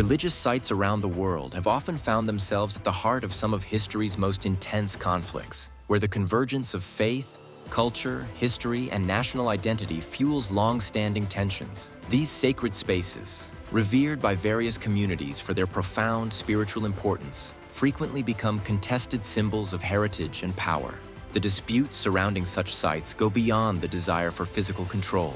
Religious sites around the world have often found themselves at the heart of some of history's most intense conflicts, where the convergence of faith, culture, history, and national identity fuels long-standing tensions. These sacred spaces, revered by various communities for their profound spiritual importance, frequently become contested symbols of heritage and power. The disputes surrounding such sites go beyond the desire for physical control,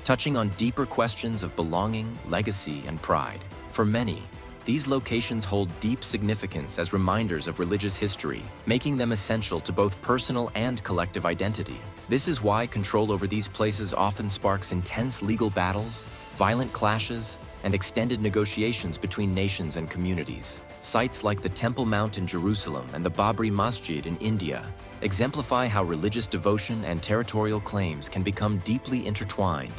touching on deeper questions of belonging, legacy, and pride. For many, these locations hold deep significance as reminders of religious history, making them essential to both personal and collective identity. This is why control over these places often sparks intense legal battles, violent clashes, and extended negotiations between nations and communities. Sites like the Temple Mount in Jerusalem and the Babri Masjid in India exemplify how religious devotion and territorial claims can become deeply intertwined,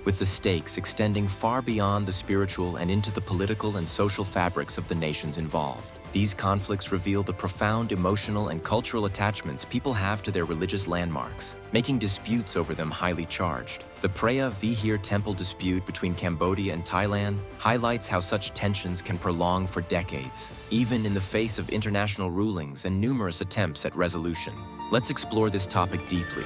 with the stakes extending far beyond the spiritual and into the political and social fabrics of the nations involved. These conflicts reveal the profound emotional and cultural attachments people have to their religious landmarks, making disputes over them highly charged. The Preah Vihear temple dispute between Cambodia and Thailand highlights how such tensions can prolong for decades, even in the face of international rulings and numerous attempts at resolution. Let's explore this topic deeply.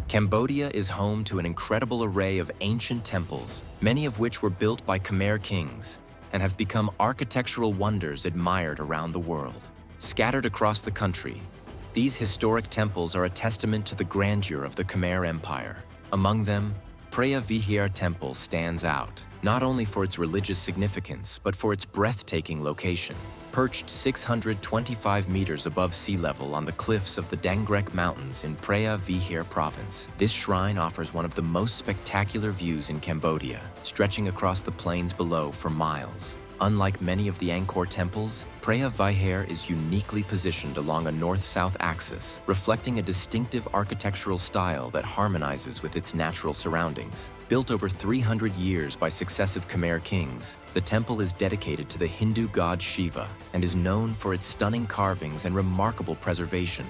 Cambodia is home to an incredible array of ancient temples, many of which were built by Khmer kings and have become architectural wonders admired around the world. Scattered across the country, these historic temples are a testament to the grandeur of the Khmer Empire. Among them, Preah Vihear Temple stands out, not only for its religious significance, but for its breathtaking location. Perched 625 meters above sea level on the cliffs of the Dangrek Mountains in Preah Vihear province, this shrine offers one of the most spectacular views in Cambodia, stretching across the plains below for miles. Unlike many of the Angkor temples, Preah Vihear is uniquely positioned along a north-south axis, reflecting a distinctive architectural style that harmonizes with its natural surroundings. Built over 300 years by successive Khmer kings, the temple is dedicated to the Hindu god Shiva and is known for its stunning carvings and remarkable preservation,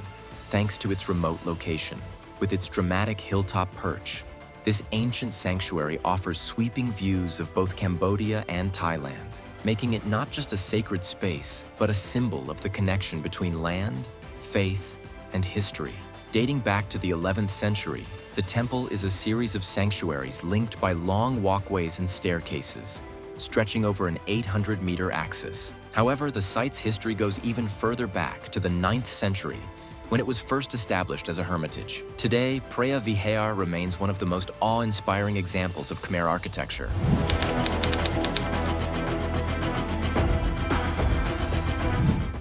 thanks to its remote location. With its dramatic hilltop perch, this ancient sanctuary offers sweeping views of both Cambodia and Thailand, making it not just a sacred space, but a symbol of the connection between land, faith, and history. Dating back to the 11th century, the temple is a series of sanctuaries linked by long walkways and staircases, stretching over an 800-meter axis. However, the site's history goes even further back to the 9th century, when it was first established as a hermitage. Today, Preah Vihear remains one of the most awe-inspiring examples of Khmer architecture.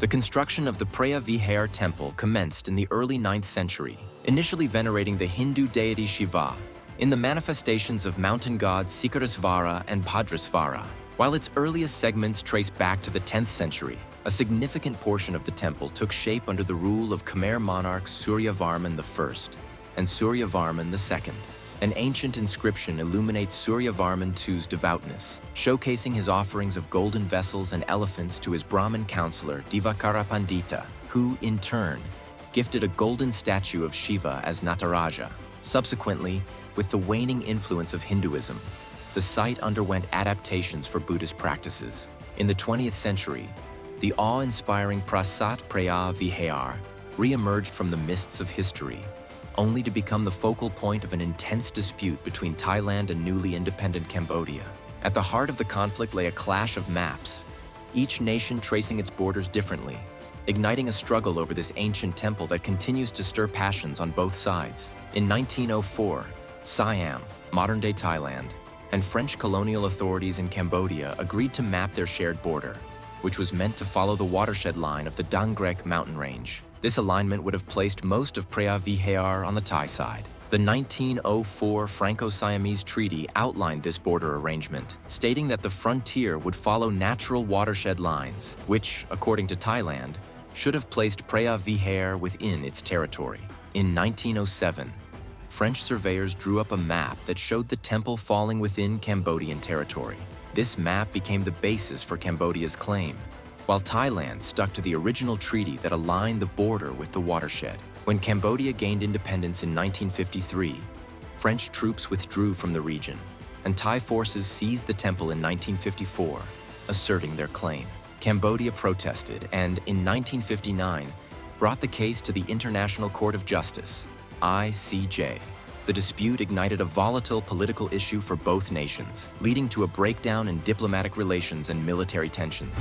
The construction of the Preah Vihear temple commenced in the early 9th century, initially venerating the Hindu deity Shiva in the manifestations of mountain gods Sikarasvara and Bhadrasvara. While its earliest segments trace back to the 10th century, a significant portion of the temple took shape under the rule of Khmer monarchs Suryavarman I and Suryavarman II. An ancient inscription illuminates Suryavarman II's devoutness, showcasing his offerings of golden vessels and elephants to his Brahmin counselor Divakara Pandita, who, in turn, gifted a golden statue of Shiva as Nataraja. Subsequently, with the waning influence of Hinduism, the site underwent adaptations for Buddhist practices. In the 20th century, the awe-inspiring Prasat Preah Vihear re-emerged from the mists of history, only to become the focal point of an intense dispute between Thailand and newly independent Cambodia. At the heart of the conflict lay a clash of maps, each nation tracing its borders differently, igniting a struggle over this ancient temple that continues to stir passions on both sides. In 1904, Siam, modern-day Thailand, and French colonial authorities in Cambodia agreed to map their shared border, which was meant to follow the watershed line of the Dangrek mountain range. This alignment would have placed most of Preah Vihear on the Thai side. The 1904 Franco-Siamese Treaty outlined this border arrangement, stating that the frontier would follow natural watershed lines, which, according to Thailand, should have placed Preah Vihear within its territory. In 1907, French surveyors drew up a map that showed the temple falling within Cambodian territory. This map became the basis for Cambodia's claim, while Thailand stuck to the original treaty that aligned the border with the watershed. When Cambodia gained independence in 1953, French troops withdrew from the region, and Thai forces seized the temple in 1954, asserting their claim. Cambodia protested and, in 1959, brought the case to the International Court of Justice, ICJ. The dispute ignited a volatile political issue for both nations, leading to a breakdown in diplomatic relations and military tensions.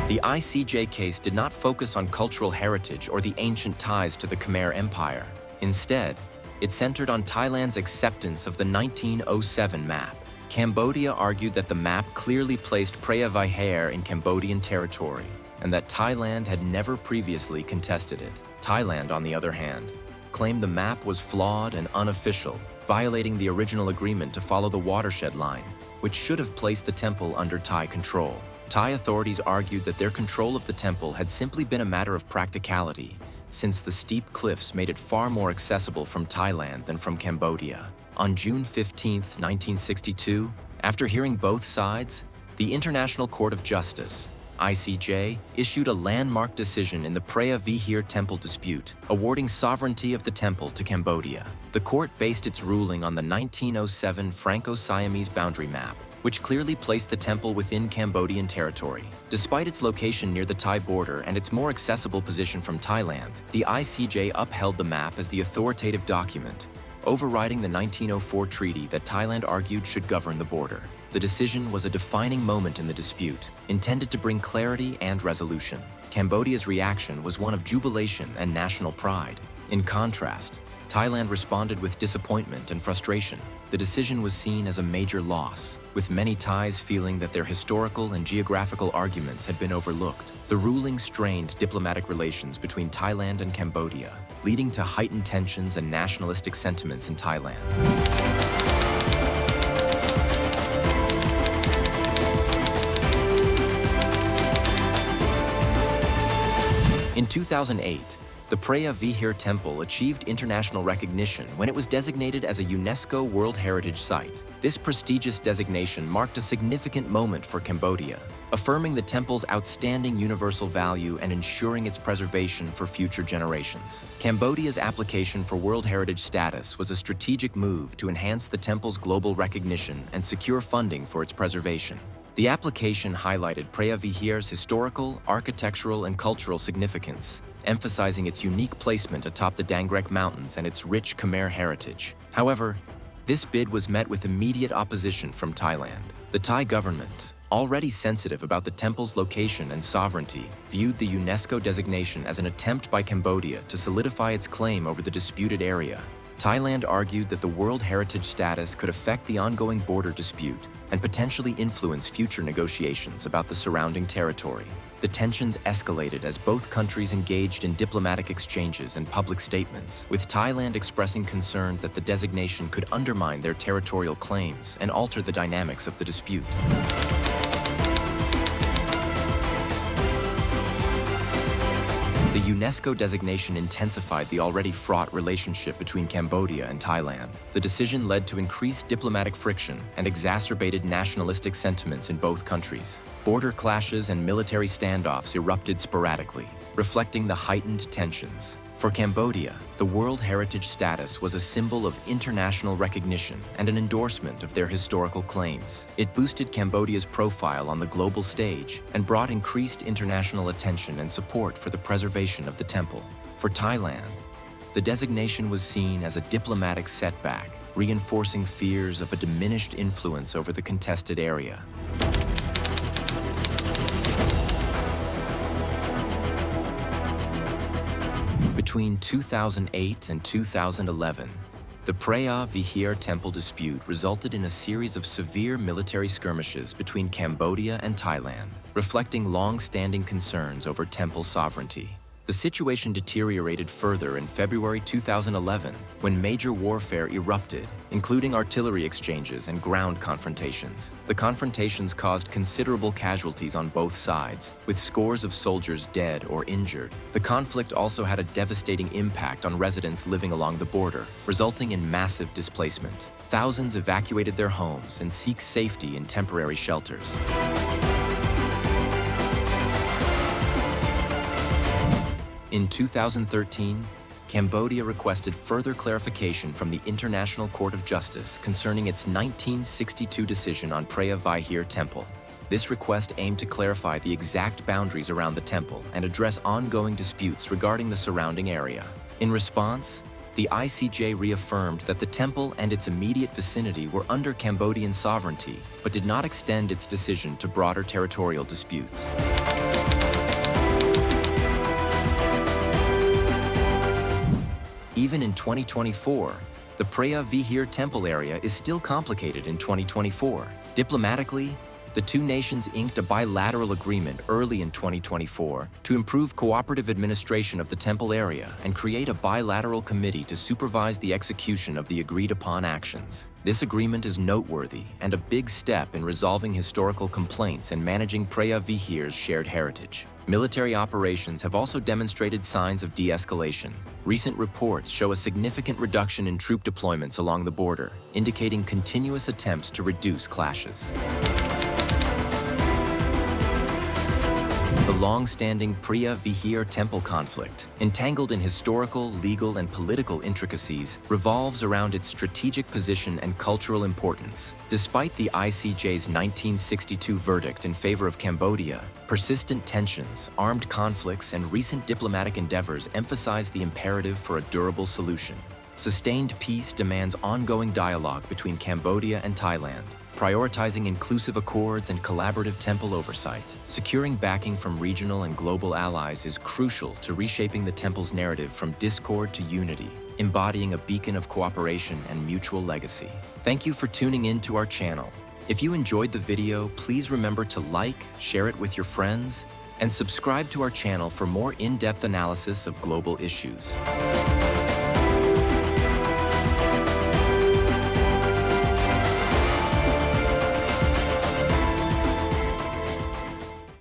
The ICJ case did not focus on cultural heritage or the ancient ties to the Khmer Empire. Instead, it centered on Thailand's acceptance of the 1907 map. Cambodia argued that the map clearly placed Preah Vihear in Cambodian territory, and that Thailand had never previously contested it. Thailand, on the other hand, claimed the map was flawed and unofficial, violating the original agreement to follow the watershed line, which should have placed the temple under Thai control. Thai authorities argued that their control of the temple had simply been a matter of practicality, since the steep cliffs made it far more accessible from Thailand than from Cambodia. On June 15, 1962, after hearing both sides, the International Court of Justice, ICJ, issued a landmark decision in the Preah Vihear temple dispute, awarding sovereignty of the temple to Cambodia. The court based its ruling on the 1907 Franco-Siamese boundary map, which clearly placed the temple within Cambodian territory. Despite its location near the Thai border and its more accessible position from Thailand, the ICJ upheld the map as the authoritative document, overriding the 1904 treaty that Thailand argued should govern the border. The decision was a defining moment in the dispute, intended to bring clarity and resolution. Cambodia's reaction was one of jubilation and national pride. In contrast, Thailand responded with disappointment and frustration. The decision was seen as a major loss, with many Thais feeling that their historical and geographical arguments had been overlooked. The ruling strained diplomatic relations between Thailand and Cambodia, leading to heightened tensions and nationalistic sentiments in Thailand. In 2008, the Preah Vihear Temple achieved international recognition when it was designated as a UNESCO World Heritage Site. This prestigious designation marked a significant moment for Cambodia, affirming the temple's outstanding universal value and ensuring its preservation for future generations. Cambodia's application for World Heritage status was a strategic move to enhance the temple's global recognition and secure funding for its preservation. The application highlighted Preah Vihear's historical, architectural, and cultural significance, emphasizing its unique placement atop the Dangrek Mountains and its rich Khmer heritage. However, this bid was met with immediate opposition from Thailand. The Thai government, already sensitive about the temple's location and sovereignty, viewed the UNESCO designation as an attempt by Cambodia to solidify its claim over the disputed area. Thailand argued that the World Heritage status could affect the ongoing border dispute and potentially influence future negotiations about the surrounding territory. The tensions escalated as both countries engaged in diplomatic exchanges and public statements, with Thailand expressing concerns that the designation could undermine their territorial claims and alter the dynamics of the dispute. The UNESCO designation intensified the already fraught relationship between Cambodia and Thailand. The decision led to increased diplomatic friction and exacerbated nationalistic sentiments in both countries. Border clashes and military standoffs erupted sporadically, reflecting the heightened tensions. For Cambodia, the World Heritage status was a symbol of international recognition and an endorsement of their historical claims. It boosted Cambodia's profile on the global stage and brought increased international attention and support for the preservation of the temple. For Thailand, the designation was seen as a diplomatic setback, reinforcing fears of a diminished influence over the contested area. Between 2008 and 2011, the Preah Vihear temple dispute resulted in a series of severe military skirmishes between Cambodia and Thailand, reflecting long-standing concerns over temple sovereignty. The situation deteriorated further in February 2011 when major warfare erupted, including artillery exchanges and ground confrontations. The confrontations caused considerable casualties on both sides, with scores of soldiers dead or injured. The conflict also had a devastating impact on residents living along the border, resulting in massive displacement. Thousands evacuated their homes and seek safety in temporary shelters. In 2013, Cambodia requested further clarification from the International Court of Justice concerning its 1962 decision on Preah Vihear Temple. This request aimed to clarify the exact boundaries around the temple and address ongoing disputes regarding the surrounding area. In response, the ICJ reaffirmed that the temple and its immediate vicinity were under Cambodian sovereignty, but did not extend its decision to broader territorial disputes. Even in 2024, the Preah Vihear temple area is still complicated in 2024. Diplomatically, the two nations inked a bilateral agreement early in 2024 to improve cooperative administration of the temple area and create a bilateral committee to supervise the execution of the agreed-upon actions. This agreement is noteworthy and a big step in resolving historical complaints and managing Preah Vihear's shared heritage. Military operations have also demonstrated signs of de-escalation. Recent reports show a significant reduction in troop deployments along the border, indicating continuous attempts to reduce clashes. The long-standing Preah Vihear temple conflict, entangled in historical, legal, and political intricacies, revolves around its strategic position and cultural importance. Despite the ICJ's 1962 verdict in favor of Cambodia, persistent tensions, armed conflicts, and recent diplomatic endeavors emphasize the imperative for a durable solution. Sustained peace demands ongoing dialogue between Cambodia and Thailand, prioritizing inclusive accords and collaborative temple oversight. Securing backing from regional and global allies is crucial to reshaping the temple's narrative from discord to unity, embodying a beacon of cooperation and mutual legacy. Thank you for tuning in to our channel. If you enjoyed the video, please remember to like, share it with your friends, and subscribe to our channel for more in-depth analysis of global issues.